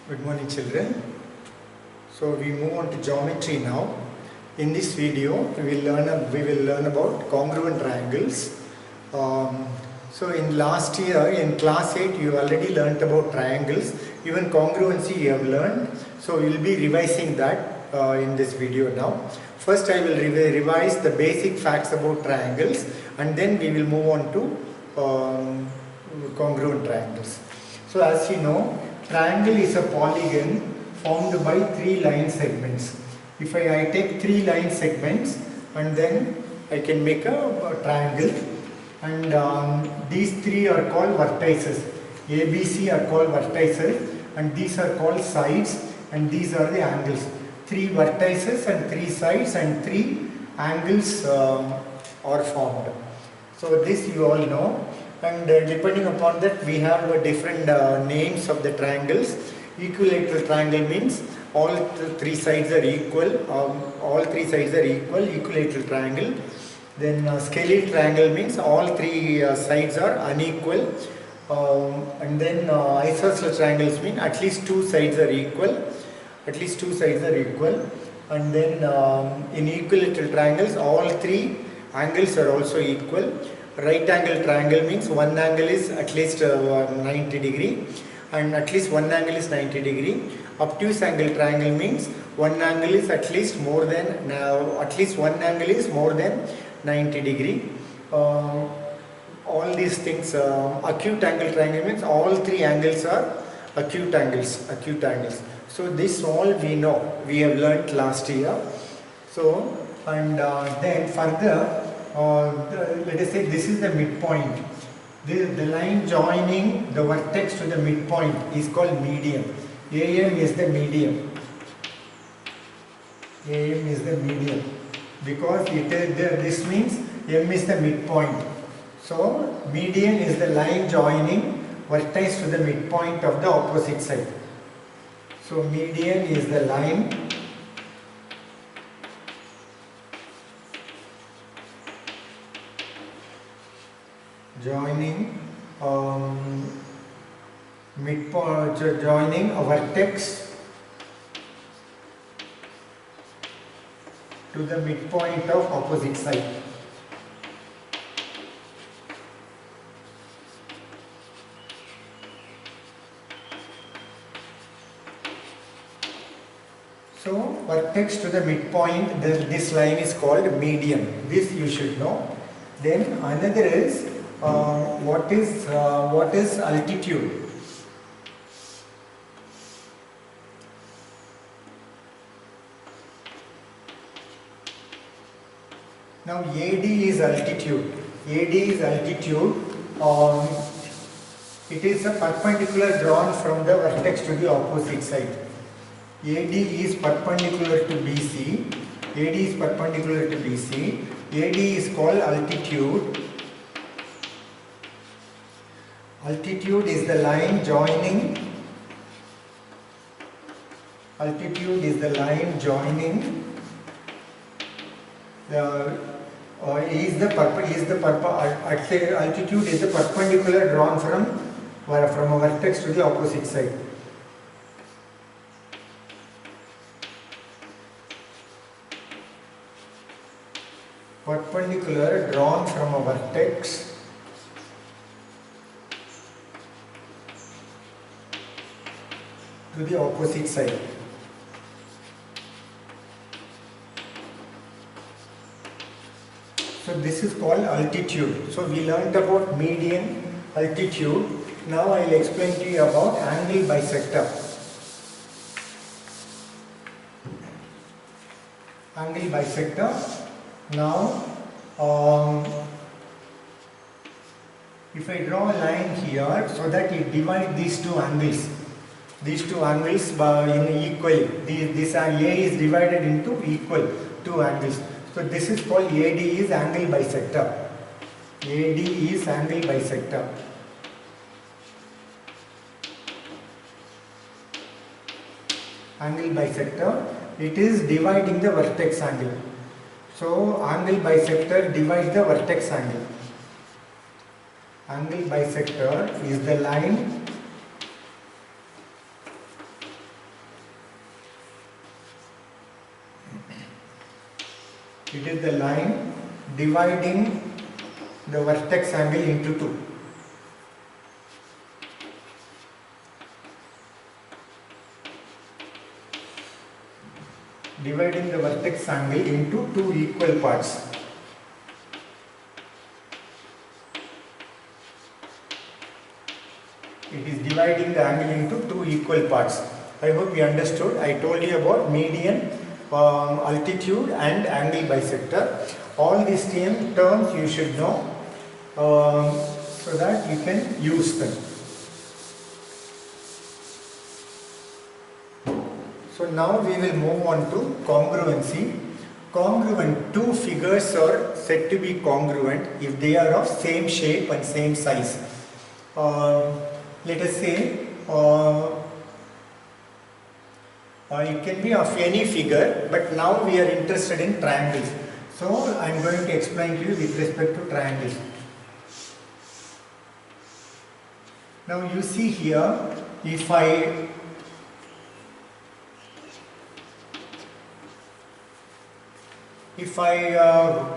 Good morning, children. So we move on to geometry now. In this video, we will learn about congruent triangles. So in last year, in class 8, you already learnt about triangles. Even congruency you have learned. So we will be revising that in this video now. First, I will revise the basic facts about triangles, and then we will move on to congruent triangles. So as you know, triangle is a polygon formed by three line segments. If I take three line segments and then I can make a triangle, and these three are called vertices. A, B, C are called vertices, and these are called sides, and these are the angles. Three vertices and three sides and three angles are formed. So this you all know, and depending upon that we have different names of the triangles. Equilateral triangle means all three sides are equal, equilateral triangle. Then scalene triangle means all three sides are unequal, and then isosceles triangles mean at least two sides are equal, and then in equilateral triangles all three angles are also equal. Right angle triangle means one angle is at least 90 degree, and at least one angle is 90 degree. Obtuse angle triangle means one angle is at least more than 90 degree. All these things. Acute angle triangle means all three angles are acute angles. So this all we know, we have learnt last year. So and then further, let us say this is the midpoint. The line joining the vertex to the midpoint is called median. AM is the median. Because this means M is the midpoint. So median is the line joining vertex to the midpoint of the opposite side. So median is the line joining midpoint, joining a vertex to the midpoint of opposite side. So vertex to the midpoint, this line is called median. This you should know. Then another is what is altitude? Now AD is altitude. It is a perpendicular drawn from the vertex to the opposite side. AD is perpendicular to BC. AD is called altitude. Altitude is the line joining. Altitude is the perpendicular drawn from a vertex to the opposite side. Perpendicular drawn from a vertex to the opposite side. So this is called altitude. So we learned about median, altitude. Now I will explain to you about angle bisector. Angle bisector. Now if I draw a line here so that it divides these two angles. Equally. This A is divided into equal two angles. So this is called AD is angle bisector. Angle bisector. It is dividing the vertex angle. So angle bisector divides the vertex angle. Angle bisector is the line It is the line dividing the vertex angle into two. Dividing the vertex angle into two equal parts. It is dividing the angle into two equal parts. I hope you understood. I told you about median, altitude and angle bisector. All these terms you should know so that you can use them. So now we will move on to congruency. Congruent, two figures are said to be congruent if they are of same shape and same size. Let us say it can be of any figure, but now we are interested in triangles. So I am going to explain to you with respect to triangles. Now you see here, if I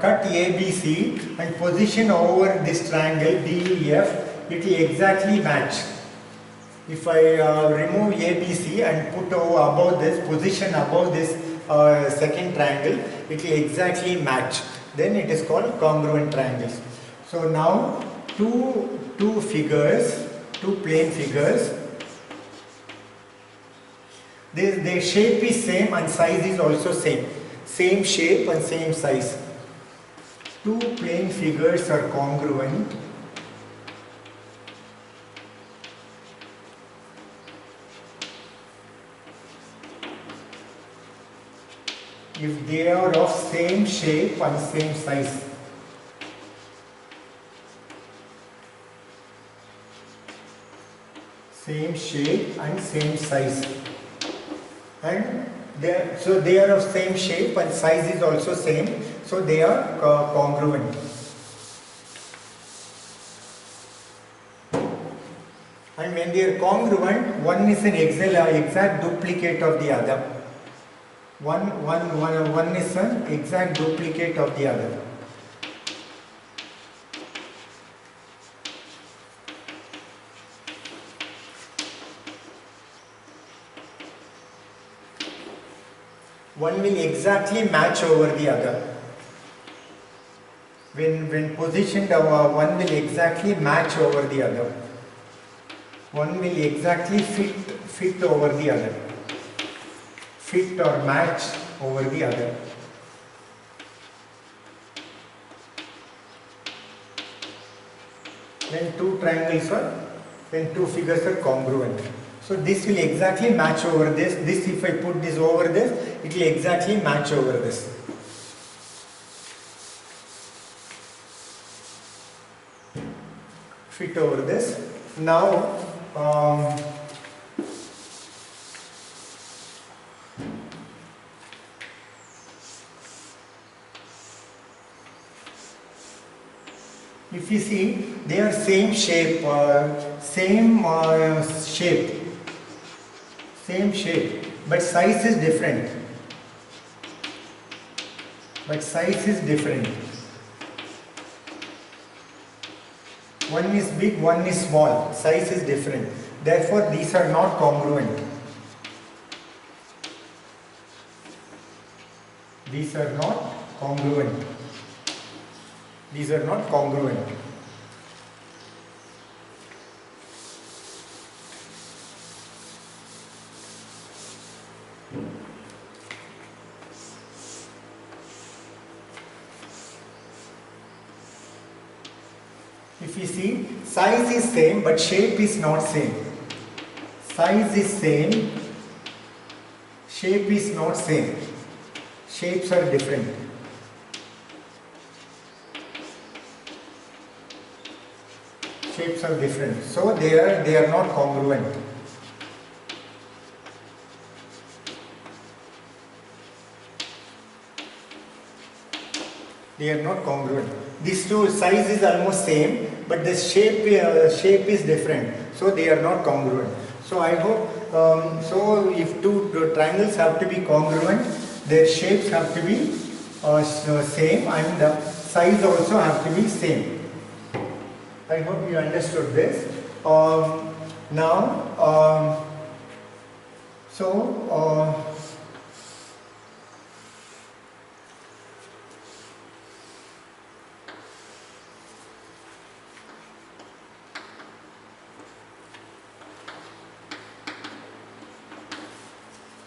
cut ABC and position over this triangle DEF, it will exactly match. If I remove ABC and put above this, position above this second triangle, it will exactly match. Then it is called congruent triangles. So now two figures, two plane figures, their shape is same and size is also same. Same shape and same size. Two plane figures are congruent if they are of same shape and same size. Same shape and same size. And so they are of same shape and size is also same. So they are congruent. And when they are congruent, one is an exact duplicate of the other. One is an exact duplicate of the other. One will exactly match over the other. When positioned, one will exactly match over the other. One will exactly fit over the other. Fit or match over the other. When two figures are congruent. So this will exactly match over this. This, if I put this over this, it will exactly match over this. Fit over this. Now, if you see, they are same shape, but size is different. One is big, one is small. Size is different. Therefore, these are not congruent. These are not congruent. These are not congruent. If you see, size is same but shape is not same. Size is same, shape is not same. Shapes are different. Shapes are different. So they are not congruent. They are not congruent. These two size is almost same, but the shape is different. So they are not congruent. So I hope, so if two triangles have to be congruent, their shapes have to be same, and the sides also have to be same. I hope you understood this. Now, so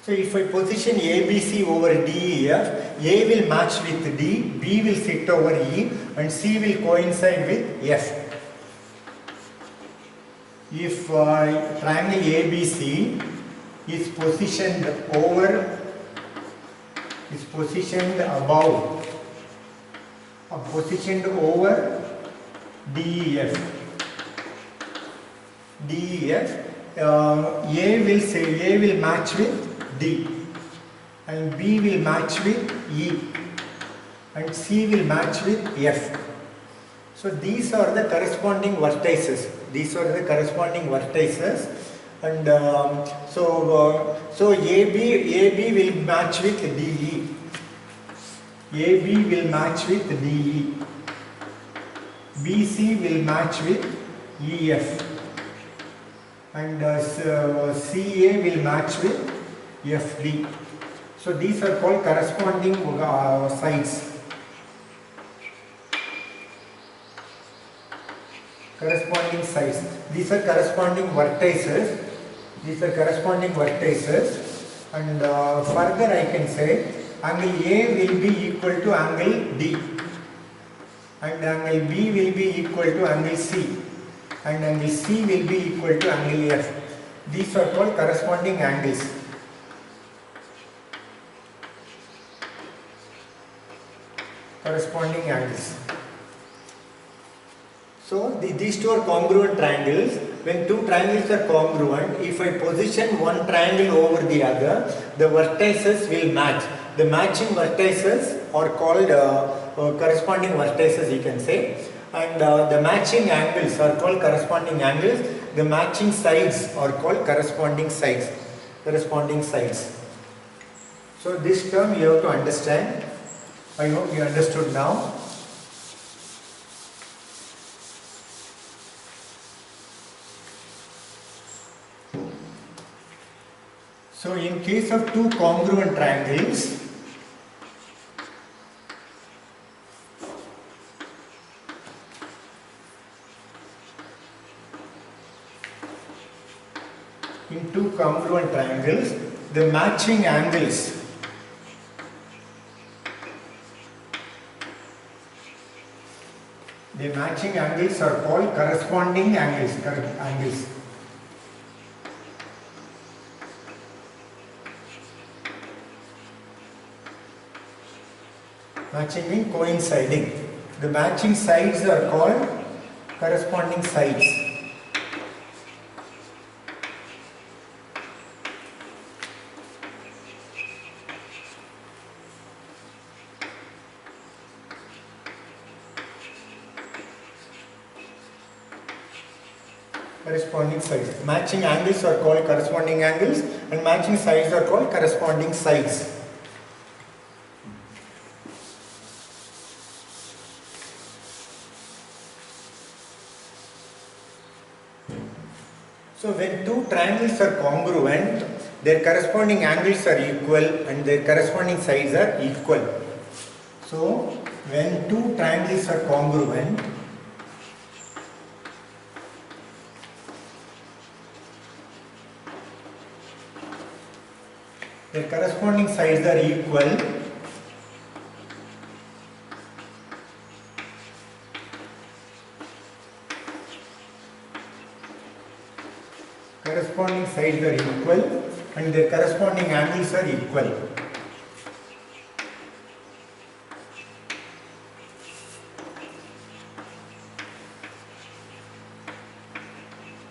if I position ABC over DEF, A will match with D, B will sit over E, and C will coincide with F. If triangle ABC is positioned above, positioned over DEF, A will match with D, and B will match with E, and C will match with F. So these are the corresponding vertices. And so AB will match with DE. AB will match with DE. BC will match with EF, and CA will match with FD. So these are called corresponding sides. These are corresponding vertices. And further I can say angle A will be equal to angle D, and angle B will be equal to angle C, and angle C will be equal to angle F. These are called corresponding angles. So these two are congruent triangles. When two triangles are congruent, if I position one triangle over the other, the vertices will match. The matching vertices are called corresponding vertices, you can say. And the matching angles are called corresponding angles. The matching sides are called corresponding sides. So this term you have to understand. I hope you understood now. So in case of two congruent triangles, the matching angles are called corresponding angles. Matching means coinciding. The matching sides are called corresponding sides. Matching angles are called corresponding angles, and matching sides are called corresponding sides. So when two triangles are congruent, their corresponding angles are equal and their corresponding sides are equal. So when two triangles are congruent, their corresponding sides are equal. And their corresponding angles are equal.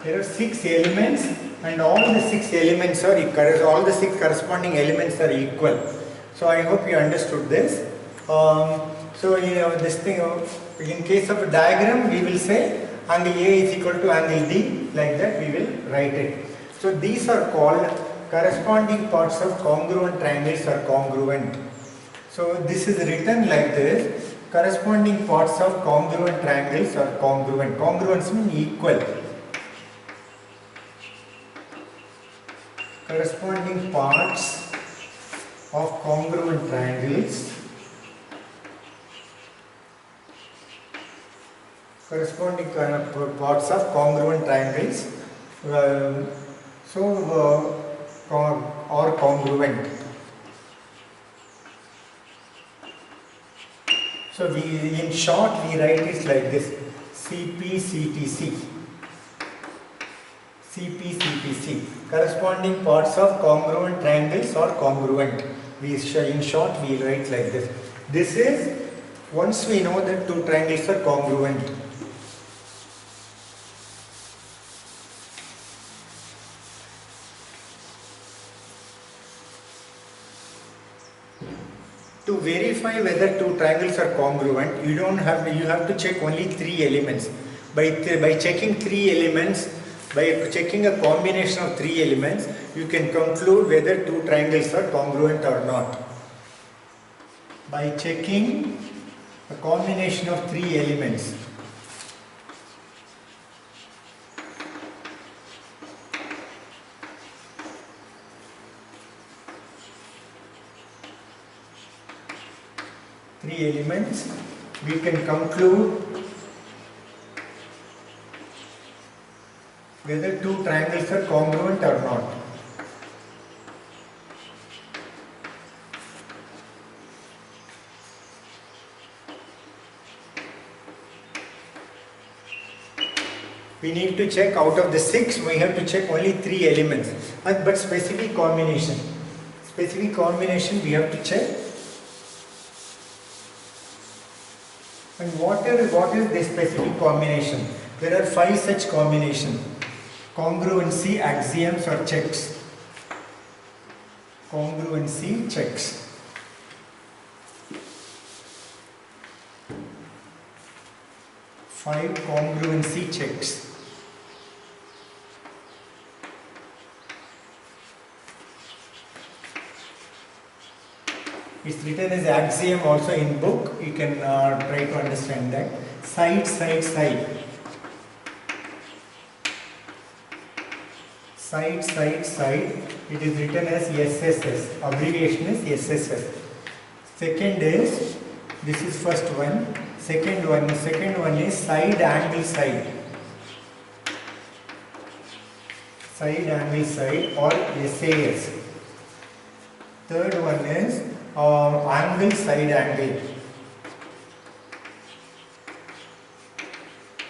There are 6 elements, and all the 6 elements are equal. All the 6 corresponding elements are equal. So I hope you understood this. This thing, in case of a diagram, we will say angle A is equal to angle D. Like that, we will write it. So these are called corresponding parts of congruent triangles are congruent. So this is written like this. Corresponding parts of congruent triangles are congruent. Congruence means equal. Corresponding parts of congruent triangles. Corresponding parts of congruent triangles. Are congruent. So in short we write it like this: CPCTC. CPCTC. Corresponding parts of congruent triangles are congruent. In short we write like this. This is once we know that two triangles are congruent. To verify whether two triangles are congruent, you have to check only three elements. By checking three elements, by checking a combination of three elements, you can conclude whether two triangles are congruent or not. By checking a combination of three elements. Three elements, we can conclude whether two triangles are congruent or not. We need to check out of the 6, we have to check only 3 elements. But specific combination. Specific combination we have to check. And what is the specific combination? There are 5 such combinations. Congruency, axioms or checks. Congruency, checks. Five congruency checks. It's written as axiom also in book. You can try to understand that. Side, side, side. Side, side, side. It is written as SSS. Abbreviation is SSS. Second is, this is first one. Second one is side angle side. Side angle side or SAS. Third one is angle side angle.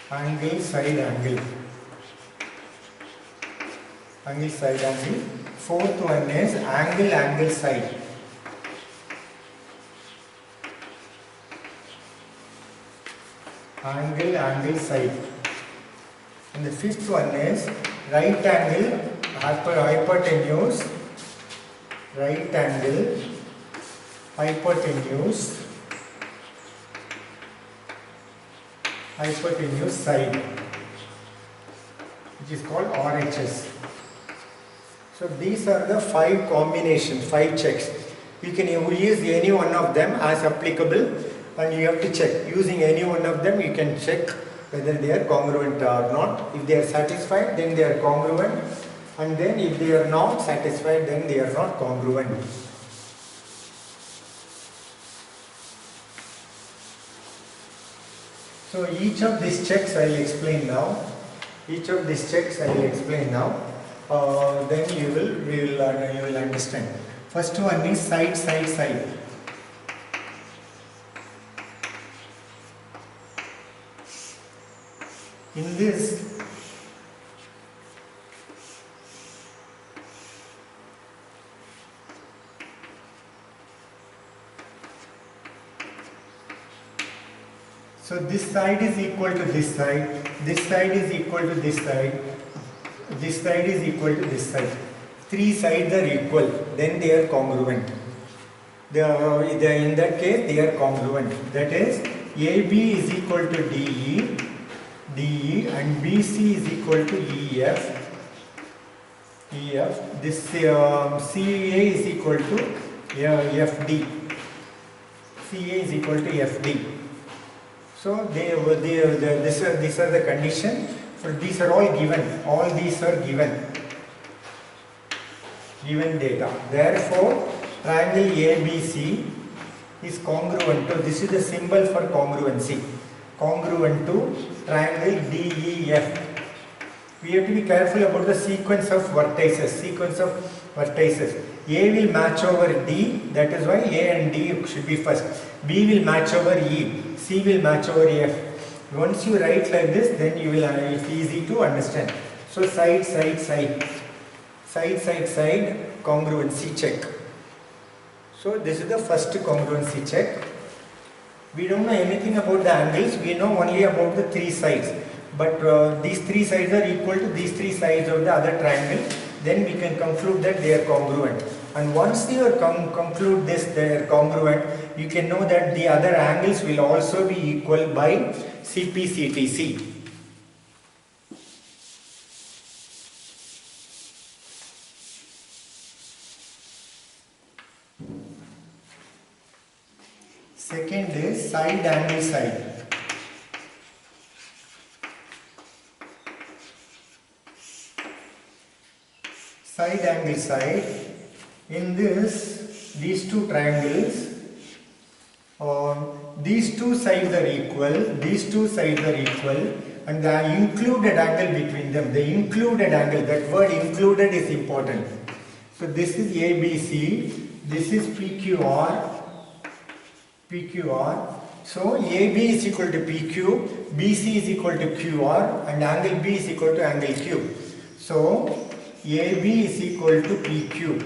Angle side angle. Angle side angle. Fourth one is angle angle side. Angle angle side. And the fifth one is right angle hypotenuse. Right angle hypotenuse side, which is called RHS. So these are the 5 combinations, 5 checks. You can use any one of them as applicable, and you have to check. Using any one of them you can check whether they are congruent or not. If they are satisfied, then they are congruent, and then if they are not satisfied, then they are not congruent. So each of these checks I will explain now. Then you will understand. First one is side, side, side. In this, so this side is equal to this side, this side is equal to this side, this side is equal to this side. 3 sides are equal, then they are congruent. In that case, they are congruent. That is, AB is equal to DE, and BC is equal to EF. This CA is equal to FD. CA is equal to FD. So these are the condition. So these are all given. All these are given data. Therefore, triangle ABC is congruent to, this is the symbol for congruency, congruent to triangle DEF. We have to be careful about the sequence of vertices. A will match over D, that is why A and D should be first. B will match over E, C will match over F. Once you write like this, then you will, it's easy to understand. So side, congruency check. So this is the first congruency check. We don't know anything about the angles, we know only about the three sides. But these three sides are equal to these three sides of the other triangle. Then we can conclude that they are congruent. And once you conclude this, they are congruent, you can know that the other angles will also be equal by CPCTC. Second is side angle side. Side angle side. In this, these two triangles, these two sides are equal, and the included angle between them, the included angle, that word included is important. So this is ABC, this is PQR. So AB is equal to PQ, BC is equal to QR, and angle B is equal to angle Q. So AB is equal to PQ,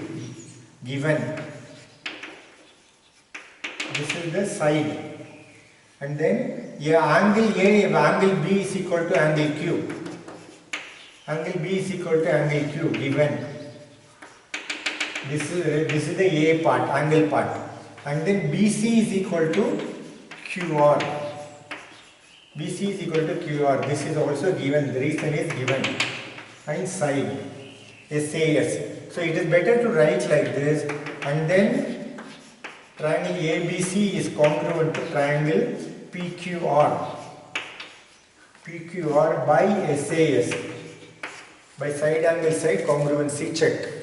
given. This is the side. And then angle B is equal to angle Q. Angle B is equal to angle Q, given. This is the A part, angle part. And then BC is equal to QR. BC is equal to QR. This is also given. The reason is given. And side. SAS. So it is better to write like this. And then triangle ABC is congruent to triangle PQR. PQR by SAS. By side angle side congruency check.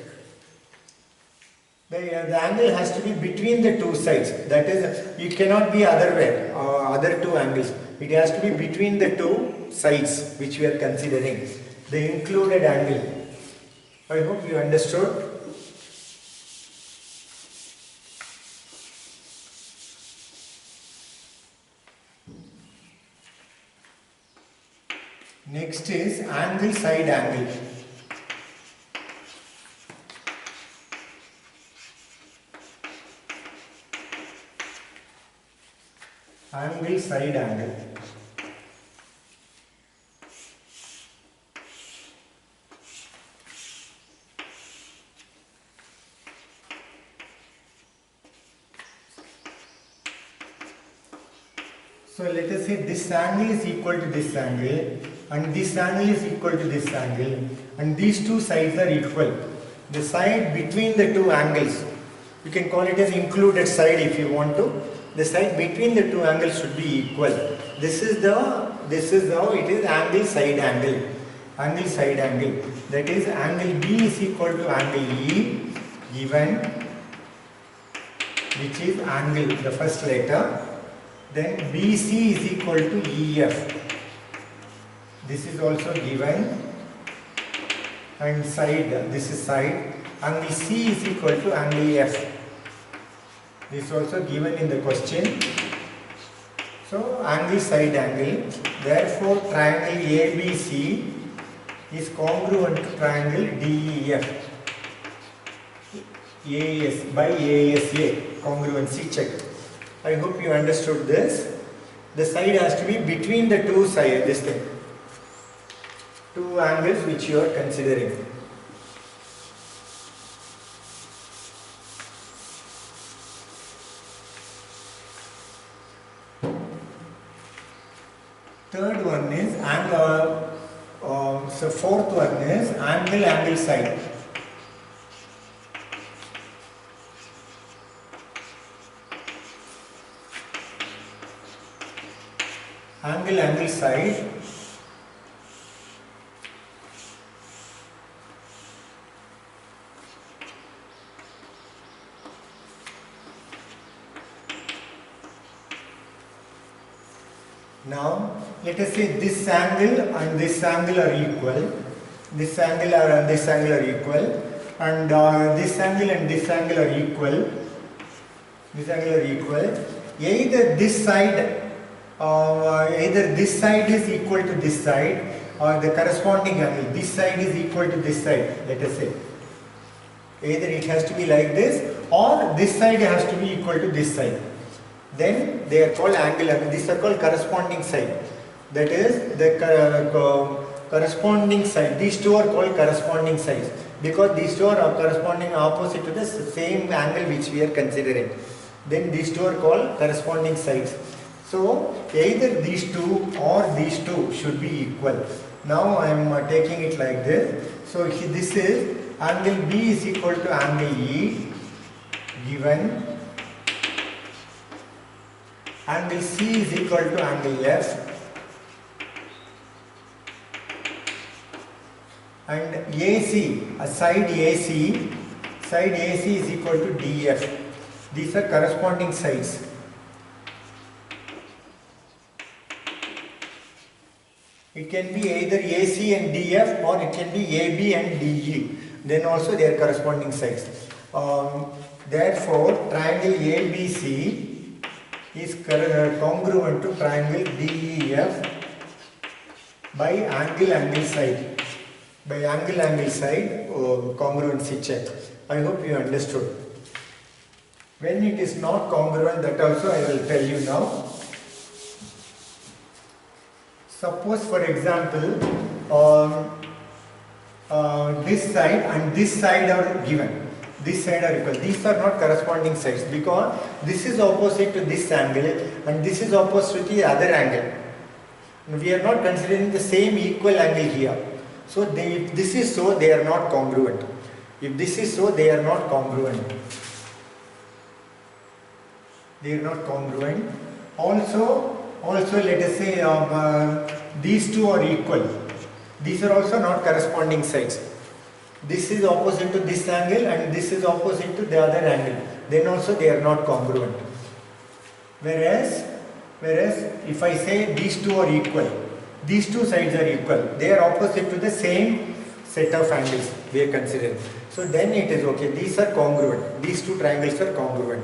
The angle has to be between the two sides. That is, it cannot be other two angles. It has to be between the two sides which we are considering. The included angle. I hope you understood. Next is angle side angle. Angle side angle. So let us say this angle is equal to this angle, and this angle is equal to this angle, and these two sides are equal. The side between the two angles, you can call it as included side if you want to. The side between the two angles should be equal. This is how it is angle side angle. Angle side angle. That is, angle B is equal to angle E, given, which is angle, the first letter. Then BC is equal to EF. This is also given. And side, this is side. Angle C is equal to angle F. This is also given in the question. So angle side angle. Therefore triangle ABC is congruent to triangle DEF. AS by ASA. Congruency check. I hope you understood this. The side has to be between the two sides. This thing. Two angles which you are considering. Third one is angle, so fourth one is angle side. angle side now let us say this angle and this angle are equal, this angle and this angle are equal, and this angle and this angle are equal, this angle are equal. Either this side is equal to this side, or the corresponding angle, this side is equal to this side, let us say. Either it has to be like this, or this side has to be equal to this side. Then they are called angle, these are called corresponding side. That is the corresponding side. These two are called corresponding sides because these two are corresponding opposite to the same angle which we are considering. Then these two are called corresponding sides. So either these two or these two should be equal. Now I am taking it like this. So this is angle B is equal to angle E given angle C is equal to angle F and AC, side AC is equal to DF. These are corresponding sides. It can be either AC and DF or it can be AB and DE. Then also they are corresponding sides. Therefore, triangle ABC is congruent to triangle DEF by angle side. By angle side congruency check. I hope you understood. When it is not congruent, that also I will tell you now. Suppose for example this side and this side are given. This side are equal. These are not corresponding sides because this is opposite to this angle and this is opposite to the other angle. We are not considering the same equal angle here. So if this is so, they are not congruent. If this is so, they are not congruent. They are not congruent. Also let us say these two are equal. These are also not corresponding sides. This is opposite to this angle and this is opposite to the other angle. Then also they are not congruent. Whereas if I say these two are equal, these two sides are equal. They are opposite to the same set of angles we are considering. So then it is okay. These are congruent. These two triangles are congruent.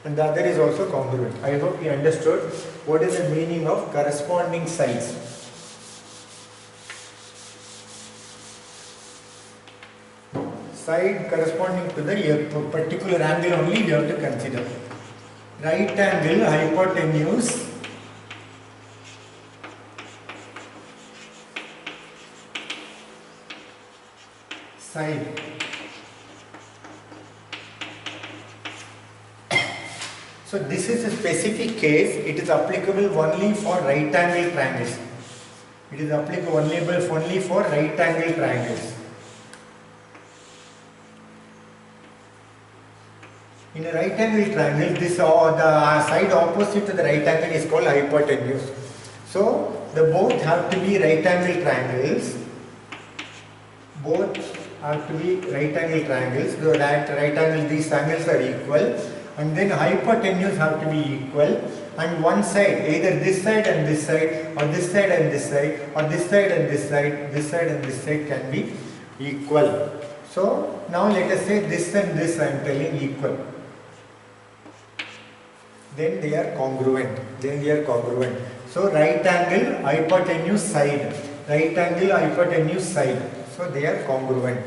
And the other is also congruent. I hope you understood what is the meaning of corresponding sides. Side corresponding to the particular angle only you have to consider. Right angle hypotenuse side. So this is a specific case. It is applicable only for right angle triangles. It is applicable only for right angle triangles. In a right angle triangle, this the side opposite to the right angle is called hypotenuse. So the both have to be right angle triangles. Both have to be right angle triangles. So that right angle, these angles are equal, and then hypotenuse have to be equal. And one side, either this side and this side, or this side and this side, or this side and this side, this side and this side can be equal. So now let us say this and this I am telling equal. Then they are congruent. So right angle hypotenuse side. Right angle hypotenuse side. So they are congruent.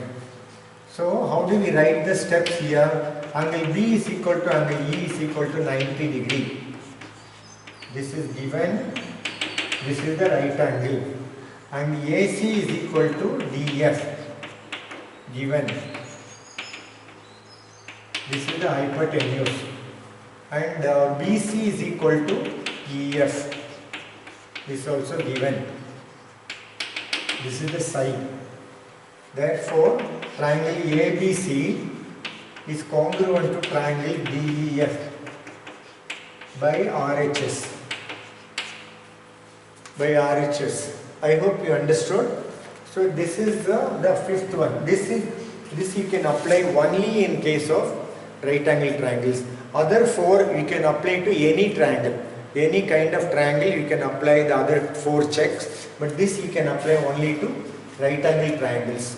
So how do we write the steps here? Angle B is equal to angle E is equal to 90 degree. This is given. This is the right angle. And AC is equal to DF. Given. This is the hypotenuse. And BC is equal to EF. This is also given. This is the side. Therefore, triangle ABC is congruent to triangle DEF by RHS. by RHS. I hope you understood. So this is the fifth one. This you can apply only in case of right angle triangles. Other four you can apply to any triangle. Any kind of triangle you can apply the other four checks, but this you can apply only to right angle triangles.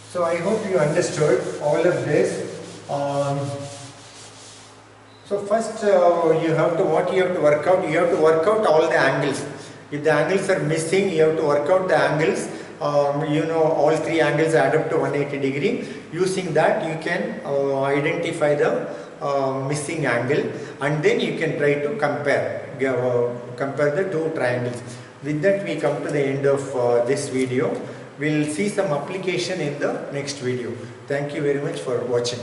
So I hope you understood all of this. So first you have to work out. You have to work out all the angles. If the angles are missing, you have to work out the angles. You know, all three angles add up to 180 degree. Using that you can identify the missing angle, and then you can try to compare the two triangles. With that we come to the end of this video. We'll see some application in the next video. Thank you very much for watching.